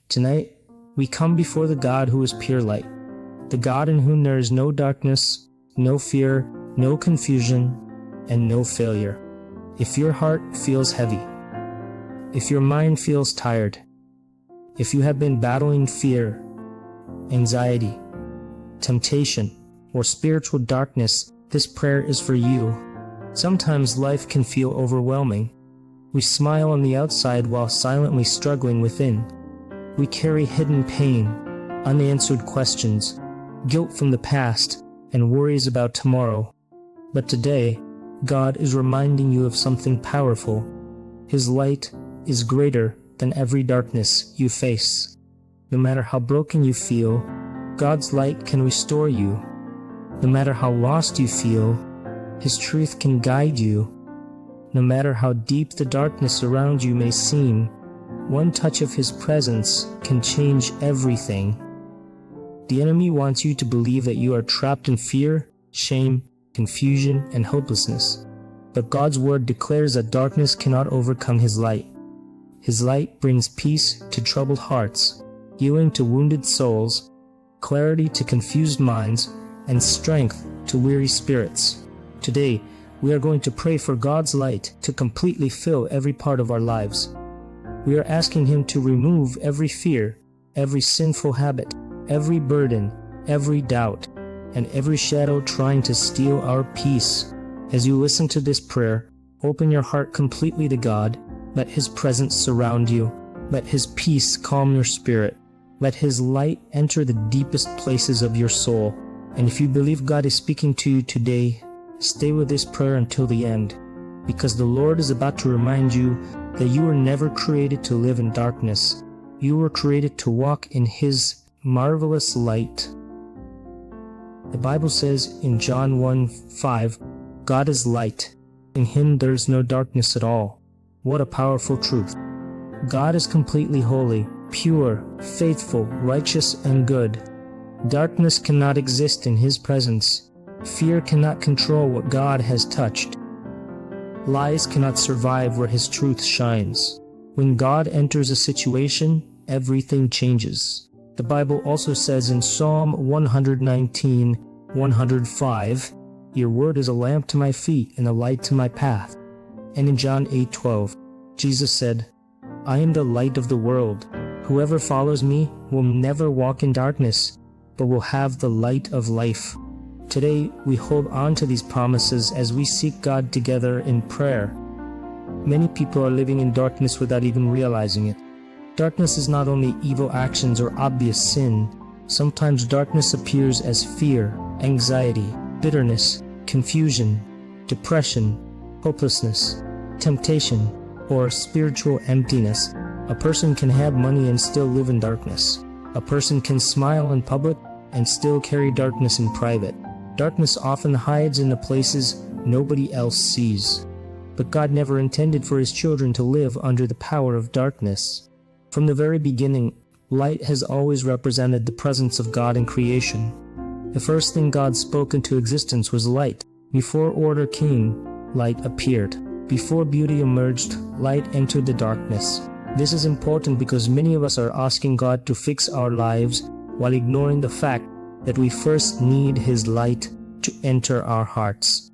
Tonight, we come before the God who is pure light, the God in whom there is no darkness, no fear, no confusion, and no failure. If your heart feels heavy, if your mind feels tired, if you have been battling fear, anxiety, temptation, or spiritual darkness, this prayer is for you. Sometimes life can feel overwhelming. We smile on the outside while silently struggling within. We carry hidden pain, unanswered questions, guilt from the past, and worries about tomorrow. But today, God is reminding you of something powerful. His light is greater than every darkness you face. No matter how broken you feel, God's light can restore you. No matter how lost you feel, His truth can guide you. No matter how deep the darkness around you may seem, one touch of His presence can change everything. The enemy wants you to believe that you are trapped in fear, shame, confusion, and hopelessness. But God's word declares that darkness cannot overcome His light. His light brings peace to troubled hearts, healing to wounded souls, clarity to confused minds, and strength to weary spirits. Today, we are going to pray for God's light to completely fill every part of our lives. We are asking Him to remove every fear, every sinful habit, every burden, every doubt, and every shadow trying to steal our peace. As you listen to this prayer, open your heart completely to God. Let His presence surround you. Let His peace calm your spirit. Let His light enter the deepest places of your soul. And if you believe God is speaking to you today, stay with this prayer until the end, because the Lord is about to remind you that you were never created to live in darkness. You were created to walk in His marvelous light. The Bible says in John 1:5, God is light. In Him there is no darkness at all. What a powerful truth. God is completely holy, pure, faithful, righteous, and good. Darkness cannot exist in His presence. Fear cannot control what God has touched. Lies cannot survive where His truth shines. When God enters a situation, everything changes. The Bible also says in Psalm 119:105, Your word is a lamp to my feet and a light to my path. And in John 8:12, Jesus said, I am the light of the world. Whoever follows me will never walk in darkness, but will have the light of life. Today, we hold on to these promises as we seek God together in prayer. Many people are living in darkness without even realizing it. Darkness is not only evil actions or obvious sin. Sometimes darkness appears as fear, anxiety, bitterness, confusion, depression, hopelessness, temptation, or spiritual emptiness. A person can have money and still live in darkness. A person can smile in public and still carry darkness in private. Darkness often hides in the places nobody else sees. But God never intended for His children to live under the power of darkness. From the very beginning, light has always represented the presence of God in creation. The first thing God spoke into existence was light. Before order came, light appeared. Before beauty emerged, light entered the darkness. This is important because many of us are asking God to fix our lives while ignoring the fact that we first need His light to enter our hearts.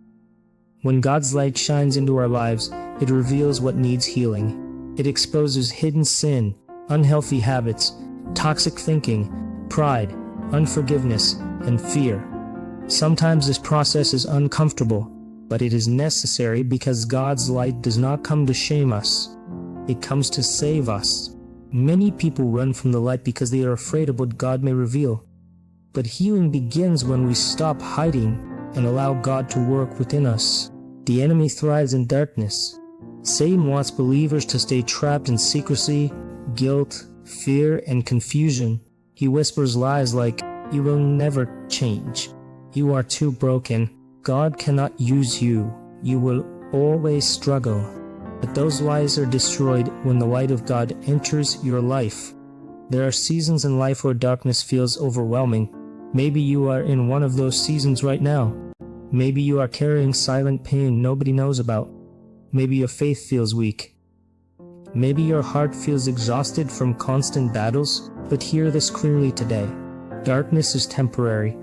When God's light shines into our lives, it reveals what needs healing. It exposes hidden sin, unhealthy habits, toxic thinking, pride, unforgiveness, and fear. Sometimes this process is uncomfortable, but it is necessary because God's light does not come to shame us. It comes to save us. Many people run from the light because they are afraid of what God may reveal. But healing begins when we stop hiding and allow God to work within us. The enemy thrives in darkness. Satan wants believers to stay trapped in secrecy, guilt, fear, and confusion. He whispers lies like, "You will never change. You are too broken. God cannot use you. You will always struggle." But those lies are destroyed when the light of God enters your life. There are seasons in life where darkness feels overwhelming. Maybe you are in one of those seasons right now. Maybe you are carrying silent pain nobody knows about. Maybe your faith feels weak. Maybe your heart feels exhausted from constant battles, but hear this clearly today. Darkness is temporary,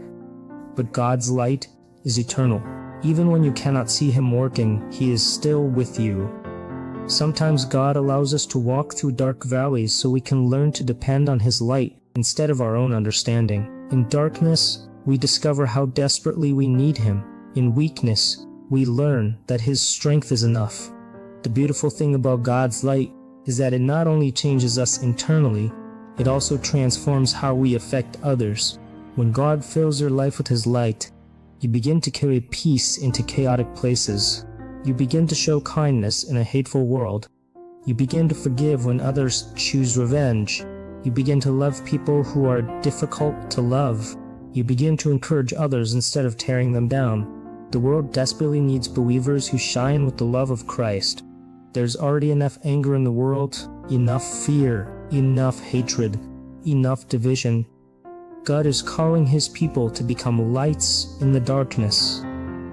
but God's light is eternal. Even when you cannot see Him working, He is still with you. Sometimes God allows us to walk through dark valleys so we can learn to depend on His light instead of our own understanding. In darkness, we discover how desperately we need Him. In weakness, we learn that His strength is enough. The beautiful thing about God's light is that it not only changes us internally, it also transforms how we affect others. When God fills your life with His light, you begin to carry peace into chaotic places. You begin to show kindness in a hateful world. You begin to forgive when others choose revenge. You begin to love people who are difficult to love. You begin to encourage others instead of tearing them down. The world desperately needs believers who shine with the love of Christ. There's already enough anger in the world, enough fear, enough hatred, enough division. God is calling His people to become lights in the darkness.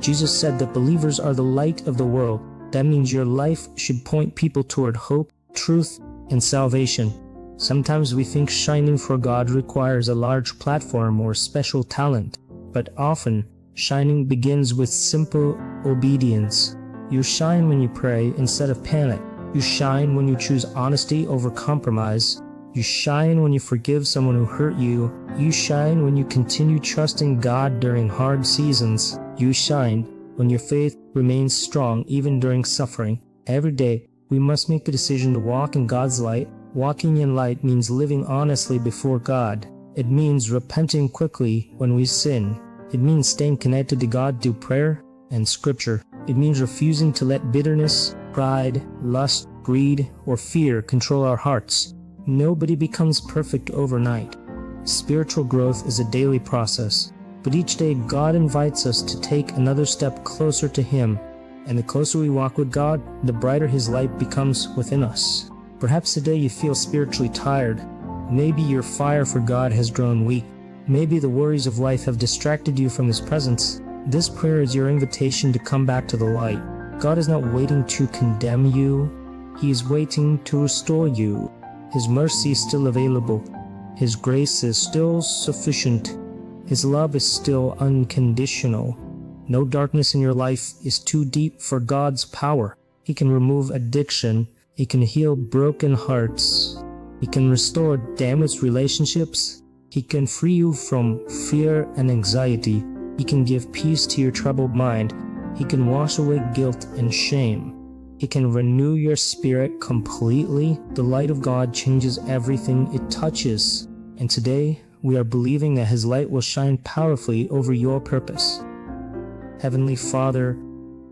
Jesus said that believers are the light of the world. That means your life should point people toward hope, truth, and salvation. Sometimes we think shining for God requires a large platform or special talent, but often shining begins with simple obedience. You shine when you pray instead of panic. You shine when you choose honesty over compromise. You shine when you forgive someone who hurt you. You shine when you continue trusting God during hard seasons. You shine when your faith remains strong even during suffering. Every day, we must make the decision to walk in God's light. Walking in light means living honestly before God. It means repenting quickly when we sin. It means staying connected to God through prayer and Scripture. It means refusing to let bitterness, pride, lust, greed, or fear control our hearts. Nobody becomes perfect overnight. Spiritual growth is a daily process, but each day God invites us to take another step closer to Him, and the closer we walk with God, the brighter His light becomes within us. Perhaps today you feel spiritually tired. Maybe your fire for God has grown weak. Maybe the worries of life have distracted you from His presence. This prayer is your invitation to come back to the light. God is not waiting to condemn you. He is waiting to restore you. His mercy is still available. His grace is still sufficient. His love is still unconditional. No darkness in your life is too deep for God's power. He can remove addiction. He can heal broken hearts. He can restore damaged relationships. He can free you from fear and anxiety. He can give peace to your troubled mind. He can wash away guilt and shame. He can renew your spirit completely. The light of God changes everything it touches. And today, we are believing that His light will shine powerfully over your purpose. Heavenly Father,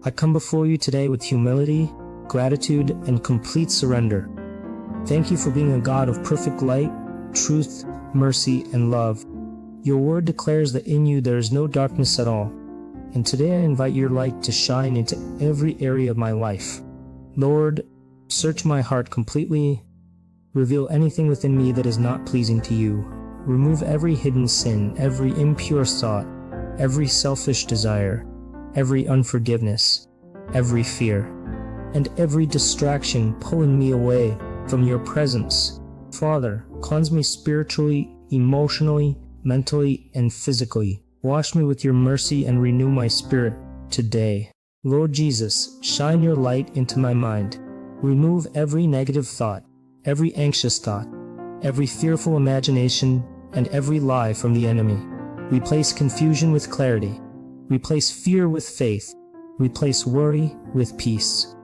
I come before you today with humility, gratitude, and complete surrender. Thank you for being a God of perfect light, truth, mercy, and love. Your word declares that in you there is no darkness at all. And today I invite your light to shine into every area of my life. Lord, search my heart completely. Reveal anything within me that is not pleasing to you. Remove every hidden sin, every impure thought, every selfish desire, every unforgiveness, every fear, and every distraction pulling me away from your presence. Father, cleanse me spiritually, emotionally, mentally, and physically. Wash me with your mercy and renew my spirit today. Lord Jesus, shine your light into my mind. Remove every negative thought, every anxious thought, every fearful imagination, and every lie from the enemy. Replace confusion with clarity. Replace fear with faith. Replace worry with peace.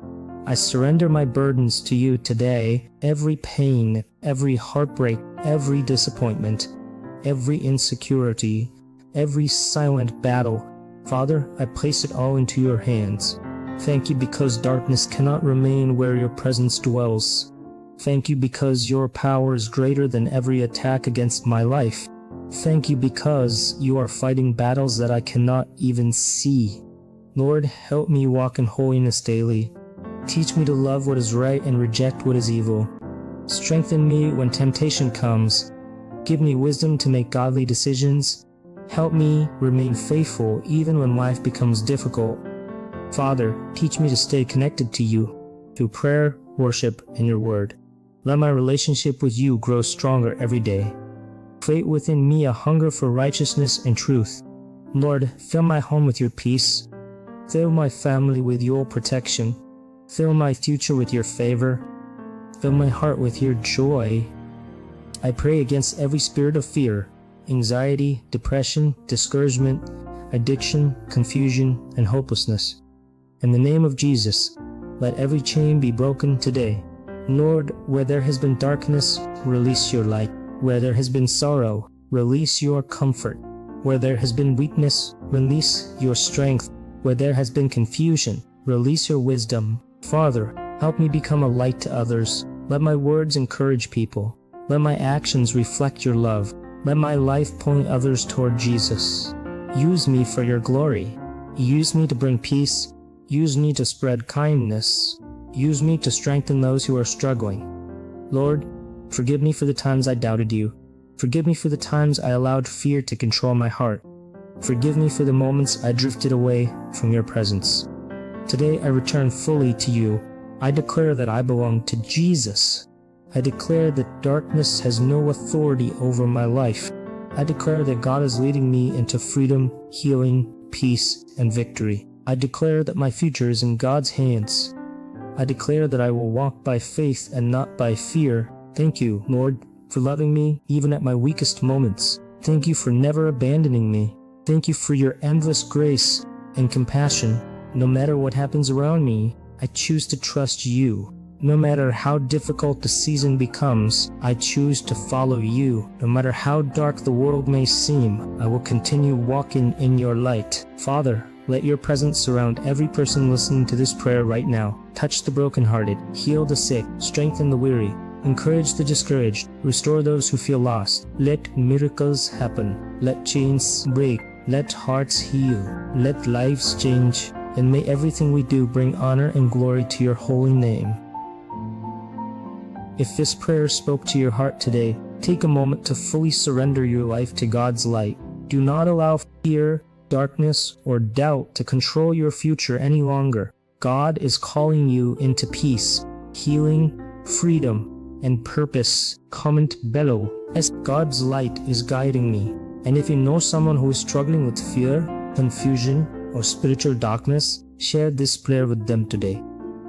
I surrender my burdens to you today. Every pain, every heartbreak, every disappointment, every insecurity, every silent battle. Father, I place it all into your hands. Thank you because darkness cannot remain where your presence dwells. Thank you because your power is greater than every attack against my life. Thank you because you are fighting battles that I cannot even see. Lord, help me walk in holiness daily. Teach me to love what is right and reject what is evil. Strengthen me when temptation comes. Give me wisdom to make godly decisions. Help me remain faithful even when life becomes difficult. Father, teach me to stay connected to you through prayer, worship, and your word. Let my relationship with you grow stronger every day. Create within me a hunger for righteousness and truth. Lord, fill my home with your peace. Fill my family with your protection. Fill my future with your favor. Fill my heart with your joy. I pray against every spirit of fear, anxiety, depression, discouragement, addiction, confusion, and hopelessness. In the name of Jesus, let every chain be broken today. Lord, where there has been darkness, release your light. Where there has been sorrow, release your comfort. Where there has been weakness, release your strength. Where there has been confusion, release your wisdom. Father, help me become a light to others. Let my words encourage people. Let my actions reflect your love. Let my life point others toward Jesus. Use me for your glory. Use me to bring peace. Use me to spread kindness. Use me to strengthen those who are struggling. Lord, forgive me for the times I doubted you. Forgive me for the times I allowed fear to control my heart. Forgive me for the moments I drifted away from your presence. Today I return fully to you. I declare that I belong to Jesus. I declare that darkness has no authority over my life. I declare that God is leading me into freedom, healing, peace, and victory. I declare that my future is in God's hands. I declare that I will walk by faith and not by fear. Thank you, Lord, for loving me even at my weakest moments. Thank you for never abandoning me. Thank you for your endless grace and compassion. No matter what happens around me, I choose to trust you. No matter how difficult the season becomes, I choose to follow you. No matter how dark the world may seem, I will continue walking in your light. Father, let your presence surround every person listening to this prayer right now. Touch the brokenhearted, heal the sick, strengthen the weary, encourage the discouraged, restore those who feel lost. Let miracles happen. Let chains break. Let hearts heal. Let lives change. And may everything we do bring honor and glory to your holy name. If this prayer spoke to your heart today, take a moment to fully surrender your life to God's light. Do not allow fear, darkness, or doubt to control your future any longer. God is calling you into peace, healing, freedom, and purpose. Comment below as God's light is guiding me. And if you know someone who is struggling with fear, confusion, or spiritual darkness, share this prayer with them today.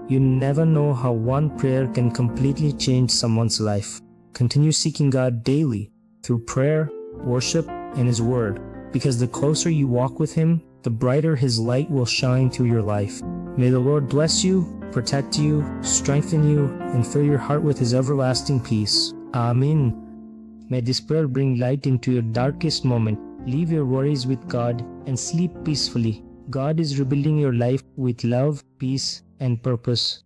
You never know how one prayer can completely change someone's life. Continue seeking God daily through prayer, worship, and His Word, because the closer you walk with Him, the brighter His light will shine through your life. May the Lord bless you, protect you, strengthen you, and fill your heart with His everlasting peace. Amen. May this prayer bring light into your darkest moment. Leave your worries with God and sleep peacefully. God is rebuilding your life with love, peace, and purpose.